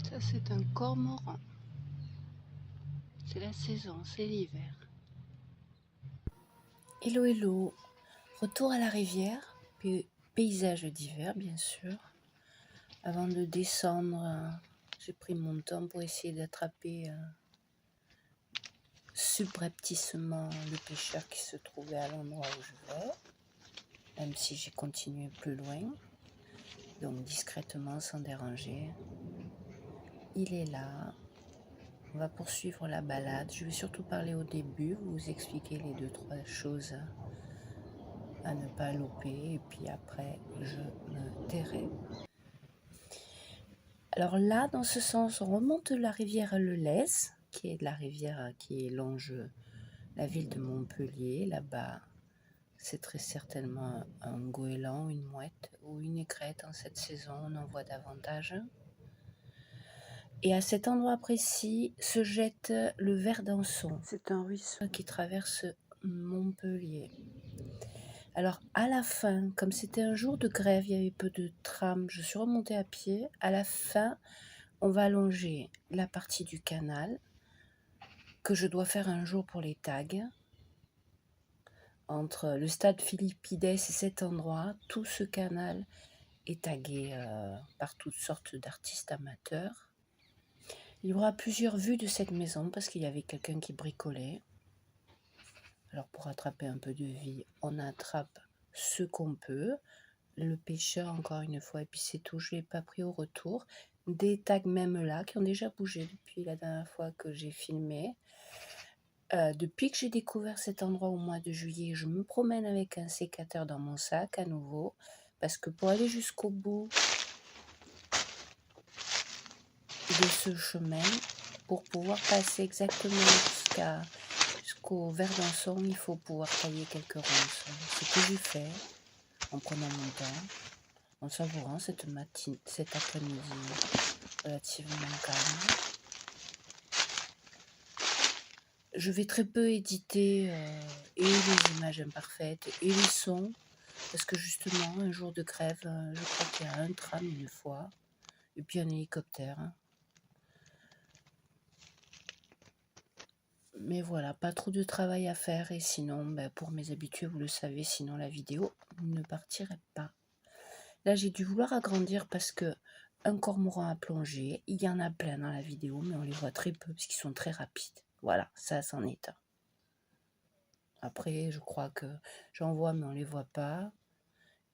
Ça, c'est un cormoran. C'est la saison, c'est l'hiver. Hello hello, retour à la rivière, paysage d'hiver bien sûr. Avant de descendre, j'ai pris mon temps pour essayer d'attraper subrepticement le pêcheur qui se trouvait à l'endroit où je vais, même si j'ai continué plus loin, donc discrètement sans déranger. Il est là, on va poursuivre la balade. Je vais surtout parler au début, vous expliquer les 2-3 choses à ne pas louper, et puis après je me tairai. Alors là, dans ce sens, on remonte la rivière Le Lez, qui est la rivière qui longe la ville de Montpellier. Là-bas, c'est très certainement un goéland, une mouette ou une aigrette. En cette saison, on en voit davantage. Et à cet endroit précis se jette le Verdançon. C'est un ruisseau qui traverse Montpellier. Alors à la fin, comme c'était un jour de grève, il y avait peu de trams, je suis remontée à pied. À la fin, on va longer la partie du canal que je dois faire un jour pour les tags. Entre le stade Philippides et cet endroit, tout ce canal est tagué par toutes sortes d'artistes amateurs. Il y aura plusieurs vues de cette maison parce qu'il y avait quelqu'un qui bricolait. Alors pour attraper un peu de vie, on attrape ce qu'on peut. Le pêcheur encore une fois, et puis c'est tout, je ne l'ai pas pris au retour. Des tags même là qui ont déjà bougé depuis la dernière fois que j'ai filmé. Depuis que j'ai découvert cet endroit au mois de juillet, je me promène avec un sécateur dans mon sac à nouveau, parce que pour aller jusqu'au bout de ce chemin, pour pouvoir passer exactement jusqu'au Verdançon, il faut pouvoir tailler quelques ronces. Ce que j'ai fait en prenant mon temps, en savourant cet après-midi relativement calme. Je vais très peu éditer et les images imparfaites et les sons, parce que justement, un jour de grève, je crois qu'il y a un tram une fois, et puis un hélicoptère. Mais voilà, pas trop de travail à faire, et sinon, pour mes habitués, vous le savez, sinon la vidéo ne partirait pas. Là, j'ai dû vouloir agrandir parce que un cormoran à plonger, il y en a plein dans la vidéo, mais on les voit très peu, parce qu'ils sont très rapides. Voilà, ça c'en est un. Après, je crois que j'en vois, mais on ne les voit pas.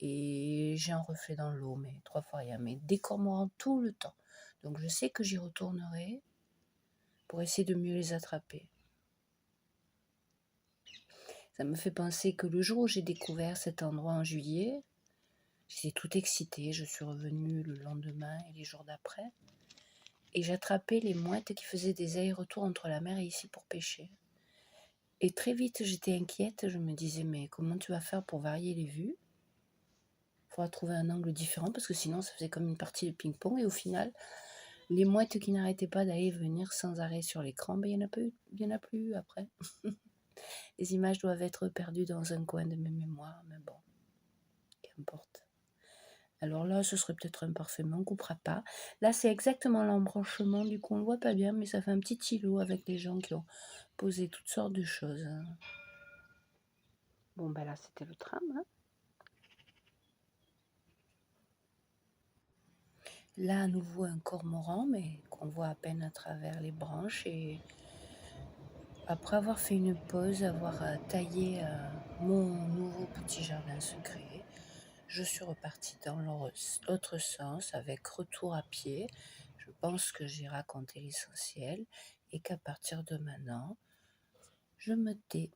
Et j'ai un reflet dans l'eau, mais 3 fois rien. Mais des cormorans tout le temps. Donc je sais que j'y retournerai pour essayer de mieux les attraper. Ça me fait penser que le jour où j'ai découvert cet endroit en juillet, j'étais toute excitée. Je suis revenue le lendemain et les jours d'après. Et j'attrapais les mouettes qui faisaient des allers-retours entre la mer et ici pour pêcher. Et très vite, j'étais inquiète. Je me disais, mais comment tu vas faire pour varier les vues ? Il faudra trouver un angle différent parce que sinon, ça faisait comme une partie de ping-pong. Et au final, les mouettes qui n'arrêtaient pas d'aller venir sans arrêt sur l'écran, il n'y en a plus après. Les images doivent être perdues dans un coin de mes mémoires, mais bon, qu'importe. Alors là, ce serait peut-être imparfait, mais on ne coupera pas. Là, c'est exactement l'embranchement, du coup, on ne voit pas bien, mais ça fait un petit îlot avec les gens qui ont posé toutes sortes de choses. Bon, là, c'était le tram. Là, à nouveau, un cormoran, mais qu'on voit à peine à travers les branches. Et après avoir fait une pause, avoir taillé mon nouveau petit jardin secret, je suis repartie dans l'autre sens avec retour à pied. Je pense que j'ai raconté l'essentiel et qu'à partir de maintenant, je me tais.